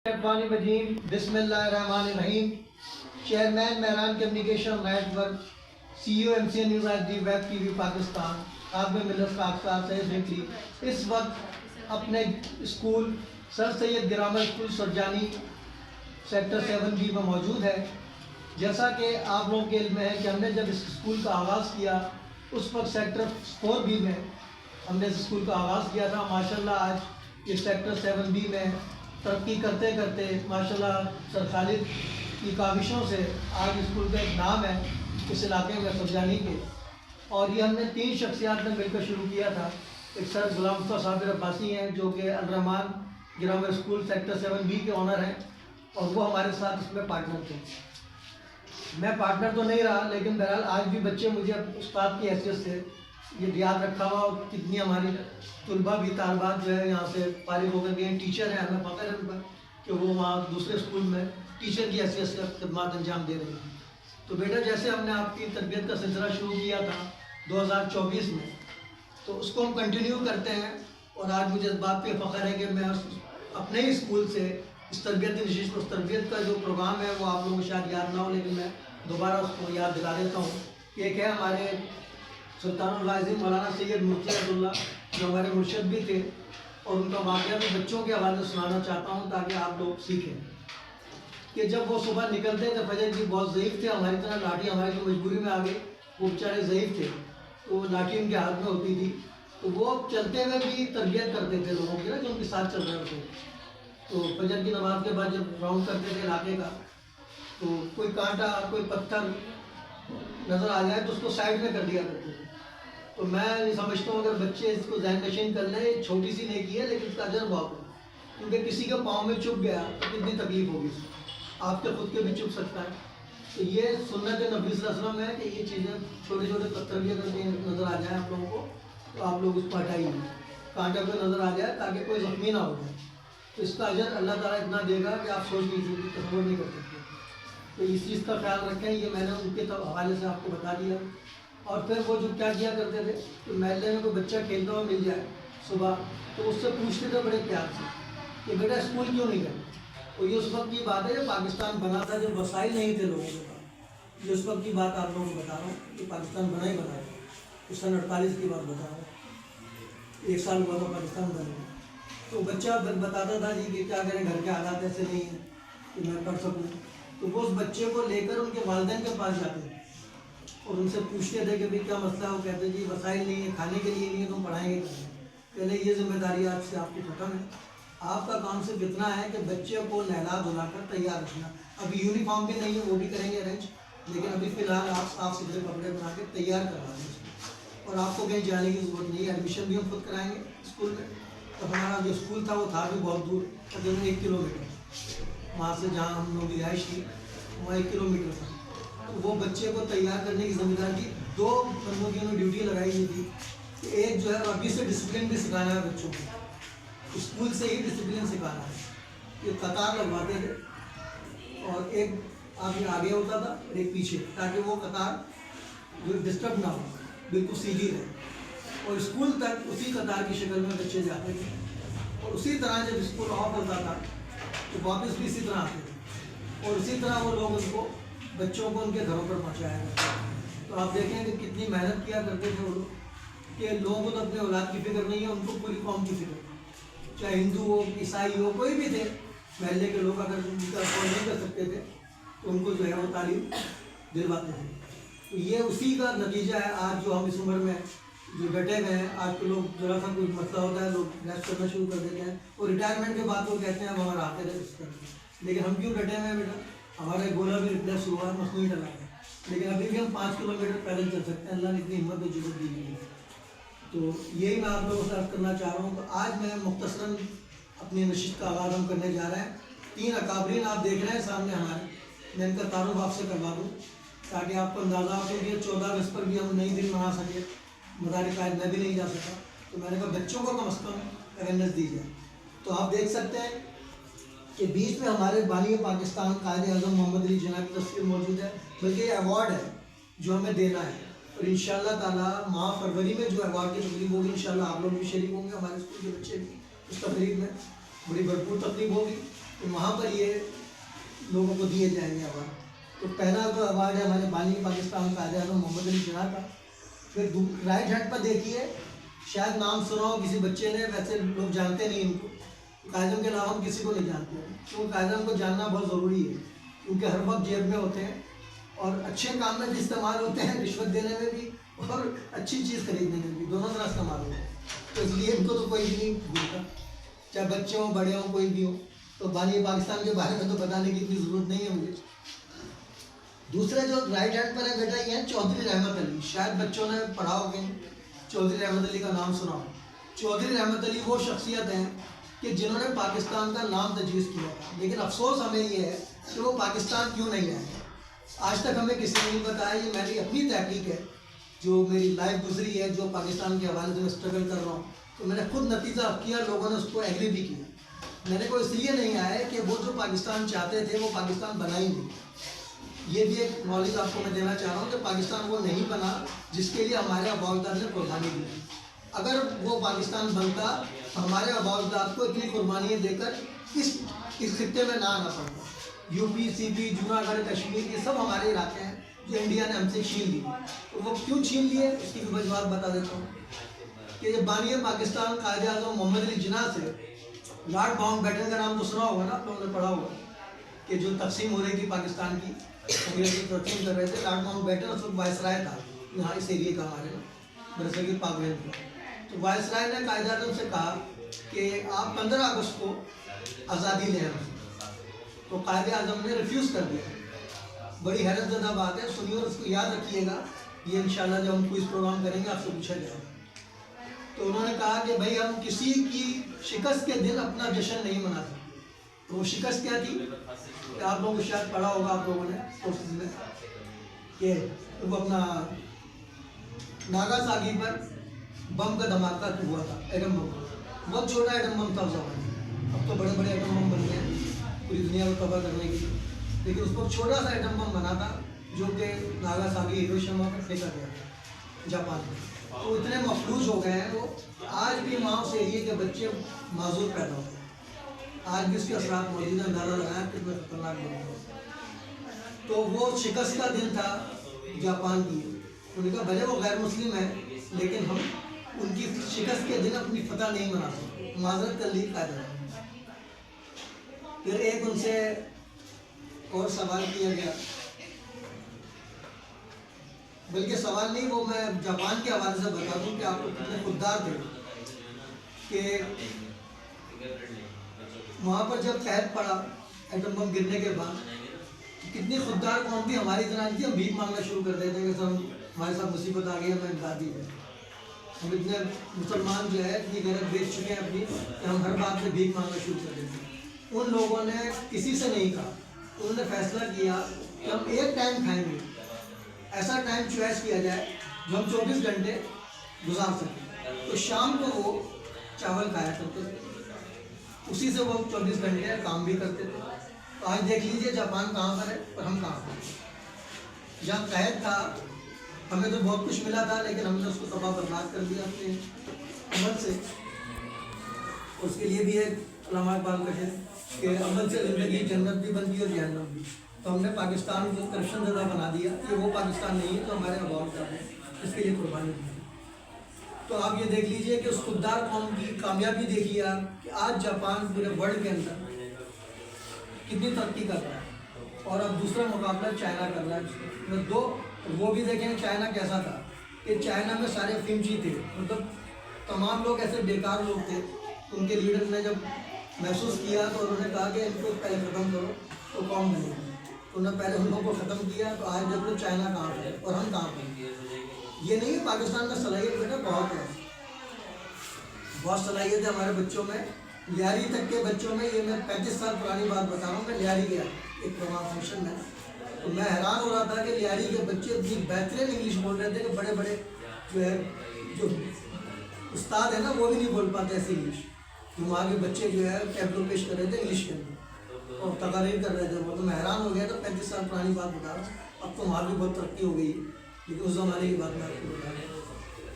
الرحیم بسم اللہ الرحمن الرحیم. Chairman Mehran communication network, C O M C N university web TV Pakistan, خادم ملت خاکسار سید بیکری اس وقت اپنے school Sir Syed grammar school Surjani sector 7B میں موجود ہے. جیسا کہ آپ لوگوں کے علم ہے کہ ہم نے جب اس اسکول کا آغاز کیا اس وقت سیکٹر 4B میں ہم نے اس اسکول کا آغاز کیا تھا. ماشاءاللہ آج یہ سیکٹر 7B میں ترقی کرتے کرتے ماشاءاللہ سر خالد کی کاوشوں سے آج اسکول کا ایک نام ہے اس علاقے میں سرجانی کے. اور یہ ہم نے 3 شخصیات نے مل کر شروع کیا تھا. ایک سر غلام مصطفیٰ صابر عباسی ہیں جو کہ الرحمان گرامر اسکول سیکٹر 7B کے آنر ہیں اور وہ ہمارے ساتھ اس میں پارٹنر تھے. میں پارٹنر تو نہیں رہا لیکن بہرحال آج بھی بچے مجھے استاد کی حیثیت سے یہ یاد رکھا ہوا. اور کتنی ہماری طلباء بھی طالبات جو ہے یہاں سے فارغ ہو کر گئے ہیں, ٹیچر ہیں, ہمیں پتہ ہے ان پر کہ وہ وہاں دوسرے اسکول میں ٹیچر کی حیثیت سے خدمات انجام دے رہے ہیں. تو بیٹا جیسے ہم نے آپ کی تربیت کا سلسلہ شروع کیا تھا 2024 میں, تو اس کو ہم کنٹینیو کرتے ہیں. اور آج مجھے اس بات پہ فخر ہے کہ میں اپنے ہی اسکول سے اس تربیتی نشست اس تربیت کا جو پروگرام ہے وہ آپ لوگوں کو شاید یاد نہ ہو لیکن میں دوبارہ اس کو یاد دلا دیتا ہوں کہ ایک ہے ہمارے سلطان الغازی مولانا سید مفتی عبداللہ جو ہمارے مرشد بھی تھے, اور ان کا واقعہ بھی بچوں کے حوالے سے سنانا چاہتا ہوں تاکہ آپ لوگ سیکھیں کہ جب وہ صبح نکلتے تھے فجر کی بہت ضعیف تھے, ہماری طرح لاٹھی ہماری تو مجبوری میں آ گئی, وہ بیچارے ضعیف تھے تو لاٹھی ان کے ہاتھ میں ہوتی تھی, تو وہ چلتے ہوئے بھی تربیت کرتے تھے لوگوں کی نا جو ان کے ساتھ چل رہے ہوتے. تو فجر کی نماز کے بعد جب راؤنڈ کرتے تھے علاقے کا تو کوئی کانٹا کوئی پتھر نظر آ جائے تو اس کو سائڈ میں کر دیا کرتے تھے. تو میں یہ سمجھتا ہوں اگر بچے اس کو ذہن نشین کر لیں, چھوٹی سی نیکی ہے لیکن اس کا اجر بہت ہے, کیونکہ کسی کے پاؤں میں چپ گیا تو کتنی تکلیف ہوگی, آپ کے خود کے بھی چپ سکتا ہے. تو یہ سنت نبی صلی اللہ علیہ وسلم ہے کہ یہ چیزیں چھوٹے چھوٹے پتھر بھی اگر نظر آ جائیں آپ لوگوں کو تو آپ لوگ اس کو ہٹائیے, کانٹا پہ نظر آ جائے تاکہ کوئی زخمی نہ ہو جائے. تو اس کا اجر اللہ تعالیٰ اتنا دے گا کہ آپ سوچ لیجیے, تصور نہیں کر سکتے. تو اس چیز کا خیال رکھیں, یہ میں نے ان کے حوالے سے آپ کو بتا دیا. اور پھر وہ جو کیا کیا کرتے تھے کہ محلے میں کوئی بچہ کھیلتا ہوا مل جائے صبح تو اس سے پوچھتے تھے بڑے پیار سے کہ بیٹا اسکول کیوں نہیں گئے. اور یہ اس وقت کی بات ہے جب پاکستان بنا تھا, جب وسائل نہیں تھے لوگوں کے پاس. یہ اس وقت کی بات آپ لوگوں کو بتا رہا ہوں کہ پاکستان بنا ہی بنا ہے, اس سن 48 کی بات بتا رہا ہوں, 1 سال ہوا تھا پاکستان بنے. تو بچہ بتاتا تھا جی کہ کیا کریں, گھر کے حالات ایسے نہیں ہیں کہ میں پڑھ سکوں. تو وہ اس بچے کو لے کر ان کے والدین کے پاس جاتے تھے اور ان سے پوچھتے تھے کہ بھائی کیا مسئلہ ہے. وہ کہتے جی وسائل نہیں ہے, کھانے کے لیے نہیں ہے, تم پڑھائیں گے کیسے. پہلے یہ ذمہ داری آج سے آپ کی ختم ہے. آپ کا کام صرف اتنا ہے کہ بچے کو نہلا دھلا کر تیار رکھنا. ابھی یونیفارم بھی نہیں ہے, وہ بھی کریں گے ارینج, لیکن ابھی فی الحال آپ صاف ستھرے کپڑے بنا کے تیار کروا دیں. اور آپ کو کہیں جانے کی ضرورت نہیں ہے, ایڈمیشن بھی ہم خود کرائیں گے اسکول میں. تو ہمارا جو اسکول تھا وہ تھا بھی بہت دور, تقریباً 1 کلومیٹر وہاں سے جہاں ہم لوگ رہائش تھی وہاں 1 کلومیٹر تھا. تو وہ بچے کو تیار کرنے کی ذمہ داری 2 بندوں کی انہوں نے ڈیوٹی لگائی ہوئی تھی کہ ایک جو ہے ابھی سے ڈسپلن بھی سکھانا ہے بچوں کو, اسکول سے ہی ڈسپلن سکھانا ہے. یہ قطار لگواتے تھے اور ایک آگے ہوتا تھا اور ایک پیچھے, تاکہ وہ قطار جو ڈسٹرب نہ ہو, بالکل سیدھی رہے. اور اسکول تک اسی قطار کی شکل میں بچے جاتے تھے, اور اسی طرح جب اسکول آف ہوتا تھا تو واپس بھی اسی طرح آتے تھے, اور اسی طرح وہ لوگ ان کو بچوں کو ان کے گھروں پر پہنچایا کرتے. تو آپ دیکھیں کہ کتنی محنت کیا کرتے تھے وہ لوگ, کہ لوگوں کو تو اپنے اولاد کی فکر نہیں ہے, ان کو پوری قوم کی فکر ہے, چاہے ہندو ہو عیسائی ہو کوئی بھی تھے. محلے کے لوگ اگر ان کا افورڈ نہیں کر سکتے تھے تو ان کو جو ہے وہ تعلیم دلواتے تھے. تو یہ اسی کا نتیجہ ہے آج جو ہم اس عمر میں جو ڈٹے ہوئے ہیں. آج کے لوگ ذرا سا کوئی مسئلہ ہوتا ہے لوگ ریسٹ کرنا شروع کر دیتے ہیں, اور ریٹائرمنٹ کے بعد وہ کہتے ہیں ہمارا آتے ریسٹ کرتے ہیں. لیکن ہم کیوں ڈٹے ہوئے ہیں بیٹا, ہمارا گولا بھی ریپلیس ہوا ہے, مصنوعی ڈلا ہے, لیکن ابھی بھی ہم 5 کلومیٹر پیدل چل سکتے ہیں. اللہ نے اتنی ہمت و جرات دی ہے. تو یہی میں آپ لوگوں سے عرض کرنا چاہ رہا ہوں. تو آج میں مختصراً اپنی نشست کا آغاز ہم کرنے جا رہے ہیں. 3 اکابرین آپ دیکھ رہے ہیں سامنے ہمارے, میں ان کا تعارف آپ سے کروا دوں تاکہ آپ کو اندازہ ہو کہ 14 اگست پر بھی ہم نئی دن منا سکے. مدارس قائد میں بھی نہیں جا سکا, تو میں نے کہا بچوں کو کم از کم اویئرنیس دی جائے. تو آپ دیکھ سکتے ہیں کہ بیچ میں ہمارے بانی پاکستان قائد اعظم محمد علی جناح کی تصویر موجود ہے, بلکہ یہ ایوارڈ ہے جو ہمیں دینا ہے. اور انشاءاللہ تعالیٰ ماہ فروری میں جو ایوارڈ کی تقریب ہوگی انشاءاللہ آپ لوگ بھی شریک ہوں گے, ہمارے اسکول کے بچے بھی اس تقریب میں بڑی بھرپور تقریب ہوگی. تو وہاں پر یہ لوگوں کو دیے جائیں گے ایوارڈ. تو پہلا جو ایوارڈ ہے ہمارے بانی پاکستان قائد اعظم محمد علی جناح کا. پھر رائٹ ہینڈ پر دیکھیے, شاید نام سنا ہو کسی بچے نے, ویسے لوگ جانتے نہیں ان کو. قائد اعظم کے علاوہ ہم کسی کو نہیں جانتے ہیں, کیونکہ قائد اعظم کو جاننا بہت ضروری ہے, کیونکہ ہر وقت جیب میں ہوتے ہیں اور اچھے کام میں بھی استعمال ہوتے ہیں, رشوت دینے میں بھی اور اچھی چیز خریدنے میں بھی, دونوں طرح استعمال ہوتے ہیں. تو اس لیے ان کو تو کوئی بھی نہیں بھولتا, چاہے بچے ہوں بڑے ہوں کوئی بھی ہو. تو بانی پاکستان کے بارے میں تو بتانے کی اتنی ضرورت نہیں ہے مجھے. دوسرے جو رائٹ ہینڈ پر ہے بیٹا, یہ ہے چودھری رحمت علی. شاید بچوں نے پڑھا ہو کہ چودھری رحمت علی کا نام سنا ہو. چودھری رحمت علی وہ شخصیت ہیں کہ جنہوں نے پاکستان کا نام تجویز کیا تھا, لیکن افسوس ہمیں یہ ہے کہ وہ پاکستان کیوں نہیں آئے. آج تک ہمیں کسی نے نہیں بتایا. یہ میری اپنی تحقیق ہے, جو میری لائف گزری ہے, جو پاکستان کے حوالے سے میں اسٹرگل کر رہا ہوں, تو میں نے خود نتیجہ کیا, لوگوں نے اس کو ایگری بھی کیا. میں نے کو اس لیے نہیں آیا کہ وہ جو پاکستان چاہتے تھے وہ پاکستان بنا ہی نہیں. یہ بھی ایک نالج آپ کو میں دینا چاہ رہا ہوں کہ پاکستان وہ نہیں بنا جس کے لیے ہمارے آباؤ نے قربانی دی. اگر وہ پاکستان بنتا تو ہمارے آباؤ کو اتنی قربانیاں دے کر اس خطے میں نہ آنا پڑتا. یو پی, سی پی, جوناگڑھ, کشمیر, یہ سب ہمارے علاقے ہیں جو انڈیا نے ہم سے چھین لی. تو وہ کیوں چھین لیے اس کی بھی وجوہات بتا دیتا ہوں. کہ یہ بانی پاکستان قائد اعظم محمد علی جناح سے لارڈ ماؤنٹ بیٹن کا نام تو سنا ہوگا نا, آپ لوگوں نے پڑھا ہوگا, کہ جو تقسیم ہو رہی تھی پاکستان کی, تقسیم کر رہے تھے. لارڈ ماؤنٹ بیٹن اس وقت وائسرائے تھا یہاں اس ایریے کا, ہمارے برصغیر پاک و ہند کا. تو وائسرائے نے قائد اعظم سے کہا کہ آپ 15 اگست کو آزادی لے رہے ہیں. تو قائد اعظم نے ریفیوز کر دیا. بڑی حیرت زدہ بات ہے, سنیے اور اس کو یاد رکھیے گا. یہ انشاءاللہ جب ہم کوئی پروگرام کریں گے آپ سے پوچھا جائے گا. تو انہوں نے کہا کہ بھائی ہم کسی کی شکست کے دن اپنا جشن نہیں منا سکتے. تو وہ شکست کیا تھی کہ آپ لوگوں کو شاید پڑھا ہوگا آپ لوگوں نے کورسز میں, کہ وہ اپنا ناگاساکی پر بم کا دھماکہ ہوا تھا, ایٹم بم. بہت چھوٹا ایٹم بم تھا اس زمانے. اب تو بڑے بڑے ایٹم بم بن گئے ہیں پوری دنیا کو تباہ کرنے کے لیے, لیکن اس کو چھوٹا سا ایٹم بم بنا تھا جو کہ ناگاساکی ہیروشیما میں پھینکا گیا تھا جاپان میں. تو اتنے مفلوج ہو گئے ہیں وہ, آج بھی ماں سے ایریے کے بچے معذور پیدا ہوتے ہیں. آج بھی اس کے اثرات موجود ہیں, اندازہ لگایا کتنے خطرناک بن گئے. تو وہ شکست کا دن تھا جاپان کی. انہوں نے کہا بھلے وہ غیر مسلم ہیں لیکن ہم ان کی شکست کے دن اپنی فتح نہیں منا سکتے, معذرت کر لی قائد اعظم. پھر ایک ان سے اور سوال کیا گیا, بلکہ سوال نہیں, وہ میں جاپان کے حوالے سے بتا دوں کہ آپ کو کتنے خوددار تھے. کہ وہاں پر جب قید پڑا ایٹم بم گرنے کے بعد, کتنی خوددار قوم بھی ہماری طرح نہیں تھی. ہم بھیک مانگنا شروع کر دیتے کہ سر ہمارے ساتھ مصیبت آ گئی ہے, ہمیں امداد دی ہے. ہم اتنے مسلمان جو ہے اتنی غیرت بیچ چکے ہیں اپنی کہ ہم ہر بات میں بھیک مانگنا شروع کر دیتے ہیں. ان لوگوں نے کسی سے نہیں کہا, انہوں نے فیصلہ کیا کہ ہم ایک ٹائم کھائیں گے, ایسا ٹائم چوائس کیا جائے جو ہم 24 گھنٹے گزار سکیں. تو شام کو وہ چاول کھایا کرتے تھے, اسی سے وہ 24 گھنٹے کام بھی کرتے تھے. تو آج دیکھ لیجئے جاپان کہاں پر ہے اور ہم کہاں پر ہیں. جہاں قید تھا ہمیں تو بہت کچھ ملا تھا, لیکن ہم نے اس کو تباہ برباد کر دیا اپنے عمل سے. اس کے لیے بھی ایک علامہ اقبال کا ہے کہ عمل سے زندگی جنت بھی بنتی اور جہنم بھی. تو ہم نے پاکستان کو کرپشن زدہ بنا دیا. یہ وہ پاکستان نہیں ہے تو ہمارے آباؤ کا ہے, اس کے لیے قربانی دی. تو آپ یہ دیکھ لیجئے کہ اس خوددار قوم کی کامیابی دیکھیے آپ, کہ آج جاپان پورے ورلڈ کے اندر کتنی ترقی کر رہا ہے. اور اب دوسرا مقابلہ چائنا کر رہا ہے. دو وہ بھی دیکھیں چائنا کیسا تھا, کہ چائنا میں سارے فنچی تھے, مطلب تمام لوگ ایسے بیکار لوگ تھے. ان کے لیڈر نے جب محسوس کیا تو انہوں نے کہا کہ ان کو پہلے ختم کرو تو قوم بنے گی. انہوں نے پہلے ان لوگوں کو ختم کیا. تو آج جب تو چائنا کہاں پر ہے اور ہم کہاں پر ہیں. یہ نہیں ہے پاکستان کا صلاحیت بیٹا بہت ہے, بہت صلاحیت ہے ہمارے بچوں میں. لیاری تک کے بچوں میں, یہ میں 35 سال پرانی بات بتا رہا ہوں. میں لیاری گیا ایک پروگرام فنکشن میں, تو میں حیران ہو رہا تھا کہ لیاری کے بچے اتنی بہترین انگلش بول رہے تھے کہ بڑے بڑے جو ہے جو استاد ہیں نا وہ بھی نہیں بول پاتے ایسی انگلش. جو وہاں کے بچے جو ہے ٹیبلو پیش کر رہے تھے انگلش کے اندر اور تقاریر کر رہے تھے. وہ تو میں حیران ہو گیا تھا. 35 سال پرانی بات بتا رہا ہوں. اب تو وہاں بھی بہت ترقی ہو گئی ہے, لیکن اس زمانے کی بات میں آپ کو بتا رہا ہوں.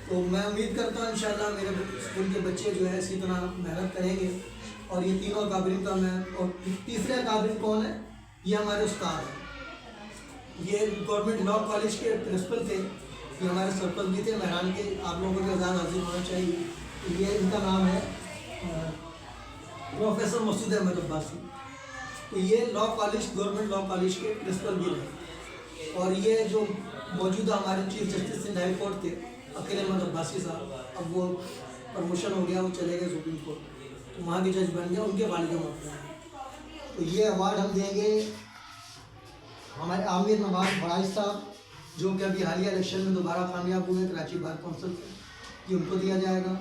تو میں امید کرتا ہوں انشاءاللہ میرے اسکول کے بچے جو ہے اسی طرح محنت کریں گے اور یہ تینوں اکابرین کا میں اور تیسرے اکابرین کون ہے؟ یہ ہمارے استاد ہیں. یہ گورنمنٹ لاء کالج کے پرنسپل تھے, یہ ہمارے سرپنچ بھی تھے مہران کے, آپ لوگوں کو بھی اذان حاضر ہونا چاہیے. یہ ان کا نام ہے پروفیسر مسعود احمد عباسی. تو یہ law college government law college کے پرنسپل بھی رہے. اور یہ جو موجودہ ہمارے chief justice Sindh high court تھے عقیل احمد عباسی صاحب, اب وہ پروموشن ہو گیا, وہ چلے گئے سپریم کورٹ, تو وہاں کے جج بن گئے, ان کے والد محترم ہیں. تو یہ ایوارڈ ہم دیں گے ہمارے عامر نواز بڑائش صاحب, جو کہ ابھی حالیہ الیکشن میں دوبارہ کامیاب ہوئے کراچی بار کونسل سے, یہ ان کو دیا جائے گا.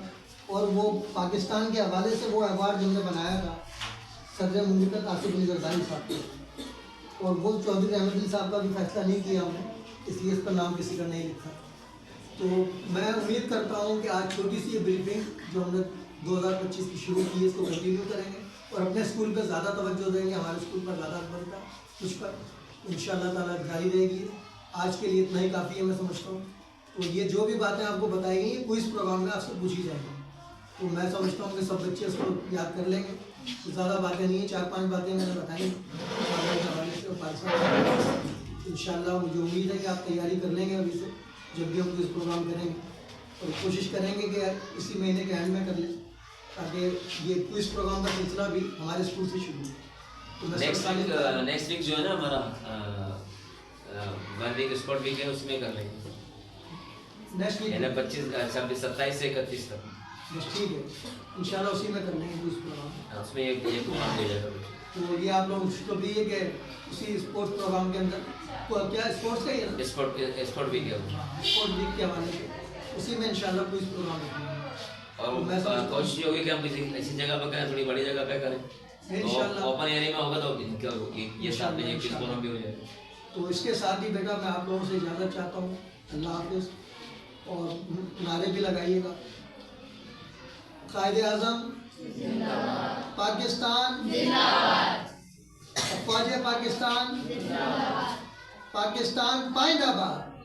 اور وہ پاکستان کے حوالے سے وہ ایوارڈ جو ہم نے بنایا تھا صدر مملکت آصف علی زرداری صاحب کو, اور وہ چودھری احمد علی صاحب کا بھی فیصلہ نہیں کیا ہم نے, اس لیے اس پر نام کسی کا نہیں لکھا. تو میں امید کرتا ہوں کہ آج چھوٹی سی یہ بریفنگ جو ہم نے 2025 کی شروع کی ہے اس کو کنٹینیو کریں گے, اور اپنے اسکول پہ زیادہ توجہ دیں گے, ہمارے اسکول پر زیادہ بنتا کچھ پر ان شاء اللہ تعالیٰ جاری رہے گی. آج کے لیے اتنا ہی کافی ہے میں سمجھتا ہوں. تو یہ جو بھی باتیں آپ کو بتائی گئی ہیں کوئی اس پروگرام میں آپ سے پوچھی جائیں گی, تو میں سمجھتا ہوں کہ سب بچے اس کو یاد کر لیں گے. زیادہ باتیں نہیں ہیں, 4-5 باتیں میں نے بتائی ان شاء اللہ. مجھے امید ہے کہ آپ تیاری کر لیں گے ابھی سے, جب بھی ہم کوئی پروگرام کریں گے, اور کوشش کریں گے کہ اسی مہینے کے اینڈ میں کر لیں, تاکہ یہ کوئز پروگرام کا سلسلہ بھی ہمارے اسکول سے شروع ہو. نیکسٹ ویک جو ہے نا ہمارا 1 ویک اسپورٹ ویک ہے, اس میں کر لیں گے نیکسٹ ویک 25 27 سے 31 تک. بس ٹھیک ہے, ان شاء اللہ اسی میں کر لیں گے کوئز پروگرام. اس میں ایک پروگرام دے جائے گا. تو یہ آپ لوگ کو بھی ہے کہ اسی اسپورٹس پروگرام کے اندر کیا اسپورٹس کا ہی ہے نا, اسپورٹ ویک ہے, اسپورٹ ویک کے حوالے سے اسی میں ان شاء اللہ کوئی پروگرام رکھیں گے. اور کوشش یہ ہوگی کہ ہم کسی ایسی جگہ پہ کریں, تھوڑی بڑی جگہ پہ کریں. اوپن ایریا میں ہوگا تو یہ ساتھ میں ایک پروگرام بھی ہو جائے گا. تو اس کے ساتھ ہی بیٹا میں آپ لوگوں سے اجازت چاہتا ہوں. اللہ حافظ. اور نعرے بھی لگائیے گا. قائد اعظم پاکستان, افواج پاکستان, پاکستان پائندہ باد.